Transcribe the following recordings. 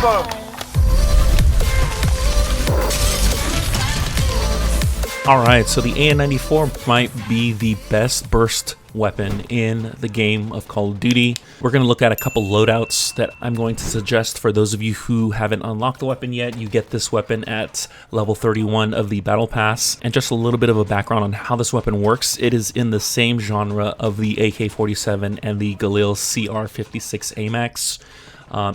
go. Alright, so the AN-94 might be the best burst weapon in the game of Call of Duty. We're going to look at a couple loadouts that I'm going to suggest for those of you who haven't unlocked the weapon yet. You get this weapon at level 31 of the Battle Pass. And just a little bit of a background on how this weapon works. It is in the same genre of the AK-47 and the Galil CR56 AMAX.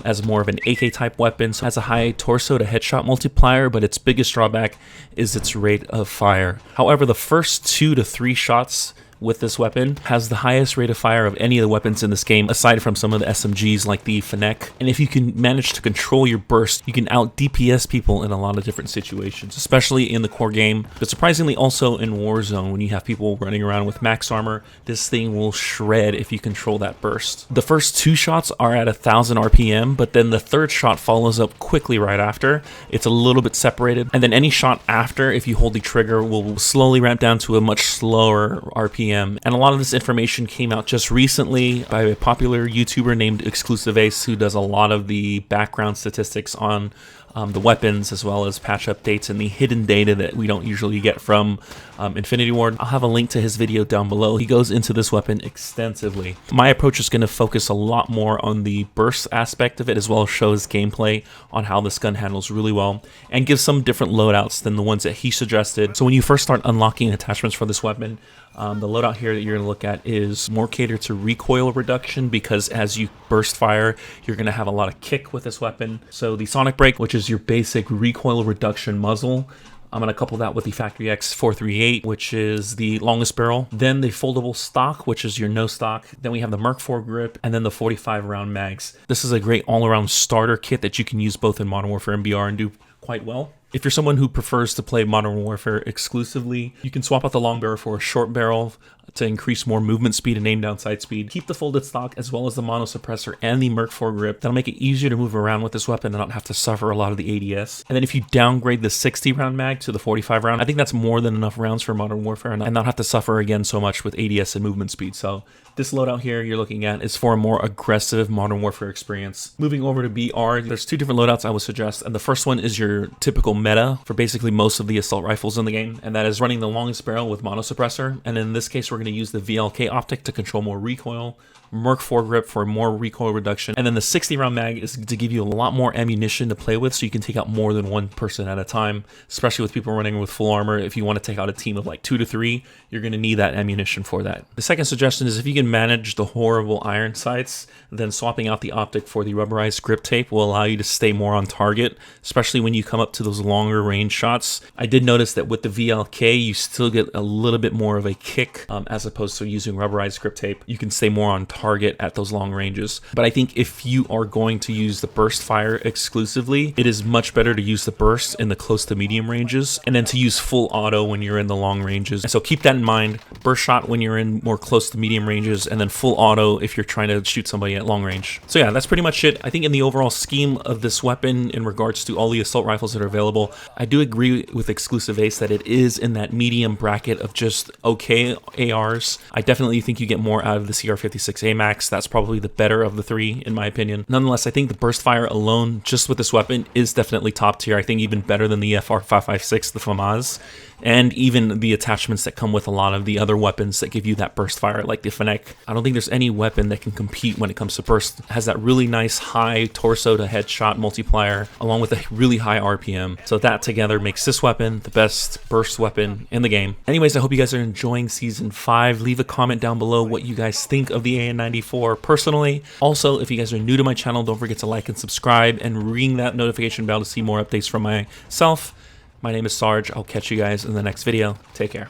As more of an AK type weapon, so it has a high torso to headshot multiplier, but its biggest drawback is its rate of fire. However, the first 2 to 3 shots with this weapon has the highest rate of fire of any of the weapons in this game, aside from some of the SMGs like the Fennec. And if you can manage to control your burst, you can out DPS people in a lot of different situations, especially in the core game, but surprisingly also in Warzone. When you have people running around with max armor, this thing will shred if you control that burst. The first 2 shots are at 1000 RPM, but then the third shot follows up quickly right after. It's a little bit separated, and then any shot after, if you hold the trigger, will slowly ramp down to a much slower RPM. And a lot of this information came out just recently by a popular YouTuber named Exclusive Ace, who does a lot of the background statistics on the weapons, as well as patch updates and the hidden data that we don't usually get from Infinity Ward. I'll have a link to his video down below. He goes into this weapon extensively. My approach is going to focus a lot more on the burst aspect of it, as well as shows gameplay on how this gun handles really well, and gives some different loadouts than the ones that he suggested. So when you first start unlocking attachments for this weapon, the loadout here that you're going to look at is more catered to recoil reduction, because as you burst fire, you're going to have a lot of kick with this weapon. So the Sonic Break, which is your basic recoil reduction muzzle, I'm going to couple that with the Factory X 438, which is the longest barrel. Then the foldable stock, which is your no stock. Then we have the Merc 4 grip, and then the 45 round mags. This is a great all-around starter kit that you can use both in Modern Warfare and BR and do quite well. If you're someone who prefers to play Modern Warfare exclusively, you can swap out the long barrel for a short barrel to increase more movement speed and aim down sight speed. Keep the folded stock as well as the mono suppressor and the Merc 4 grip. That'll make it easier to move around with this weapon and not have to suffer a lot of the ADS. And then if you downgrade the 60 round mag to the 45 round, I think that's more than enough rounds for Modern Warfare and not have to suffer again so much with ADS and movement speed. So this loadout here you're looking at is for a more aggressive Modern Warfare experience. Moving over to BR, there's 2 different loadouts I would suggest, and the first one is your typical meta for basically most of the assault rifles in the game, and that is running the longest barrel with mono suppressor. And in this case, we're going to use the VLK optic to control more recoil, Merc 4 grip for more recoil reduction, and then the 60 round mag is to give you a lot more ammunition to play with, so you can take out more than one person at a time, especially with people running with full armor. If you want to take out a team of like 2 to 3, you're going to need that ammunition for that. The second suggestion is if you can manage the horrible iron sights, then swapping out the optic for the rubberized grip tape will allow you to stay more on target, especially when you come up to those longer range shots. I did notice that with the VLK, you still get a little bit more of a kick as opposed to using rubberized grip tape. You can stay more on target at those long ranges. But I think if you are going to use the burst fire exclusively, it is much better to use the burst in the close to medium ranges, and then to use full auto when you're in the long ranges. And so keep that in mind. Burst shot when you're in more close to medium ranges, and then full auto if you're trying to shoot somebody at long range. So yeah, that's pretty much it. I think in the overall scheme of this weapon, in regards to all the assault rifles that are available, I do agree with Exclusive Ace that it is in that medium bracket of just okay ARs. I definitely think you get more out of the CR56 AMAX. That's probably the better of the 3 in my opinion. Nonetheless, I think the burst fire alone just with this weapon is definitely top tier. I think even better than the FR556, the FAMAS, and even the attachments that come with a lot of the other weapons that give you that burst fire, like the Fennec. I don't think there's any weapon that can compete when it comes to burst. It has that really nice high torso to headshot multiplier, along with a really high RPM. So that together makes this weapon the best burst weapon in the game. Anyways, I hope you guys are enjoying Season 5. Leave a comment down below what you guys think of the AN-94 personally. Also, if you guys are new to my channel, don't forget to like and subscribe and ring that notification bell to see more updates from myself. My name is Sarge. I'll catch you guys in the next video. Take care.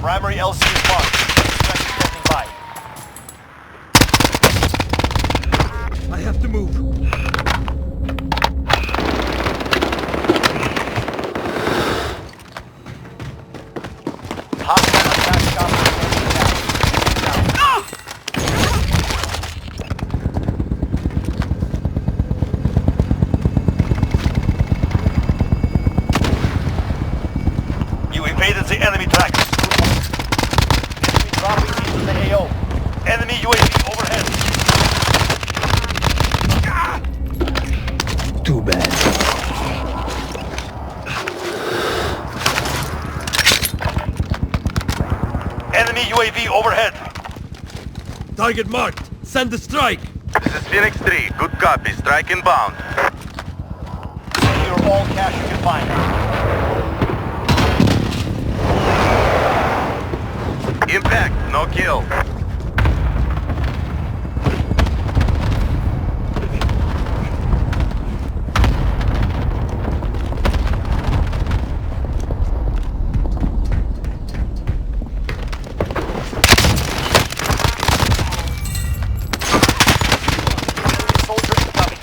Primary LC is marked. Standing by. I have to move. Hostile attack chopper. You evaded the enemy tracks. UAV overhead. Too bad. Enemy UAV overhead. Target marked. Send the strike. This is Phoenix 3. Good copy. Strike inbound. Secure all cash you can find. Impact. No kill. Soldier incoming.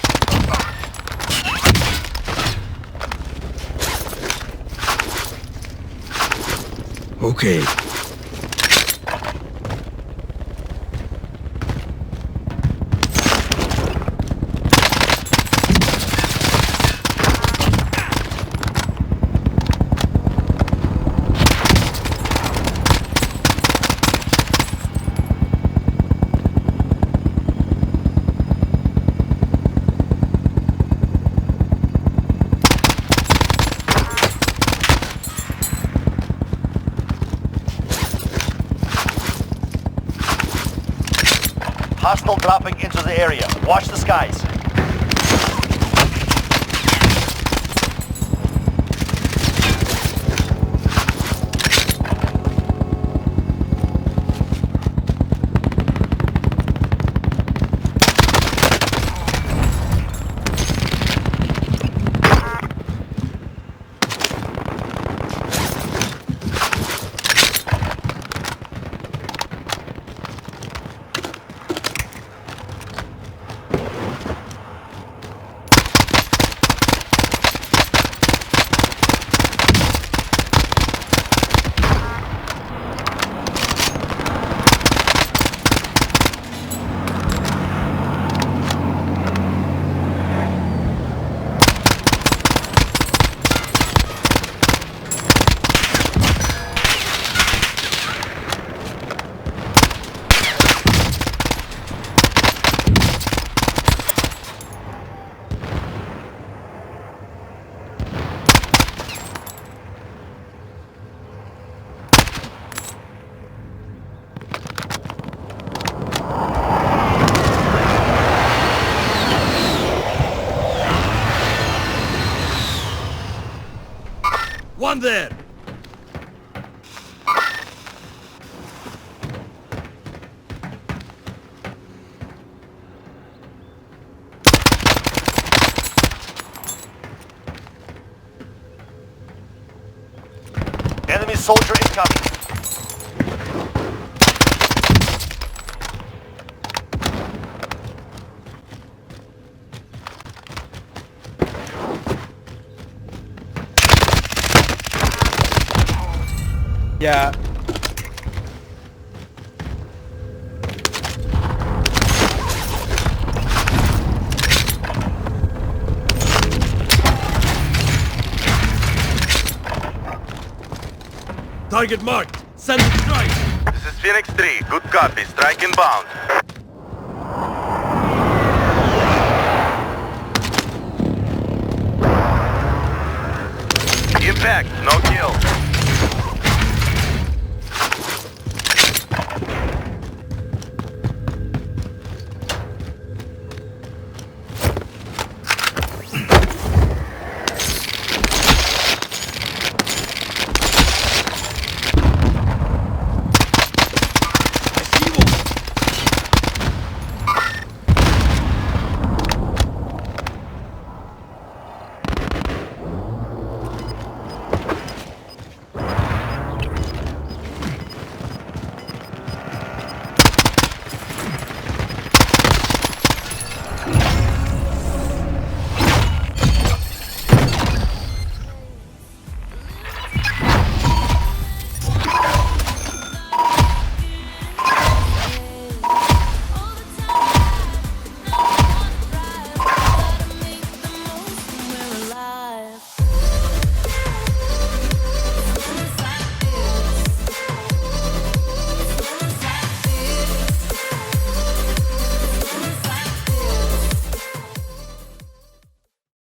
Okay. Hostile dropping into the area. Watch the skies. One there. Enemy soldier incoming. Yeah. Target marked. Send the strike. This is Phoenix 3. Good copy. Strike inbound. Impact. No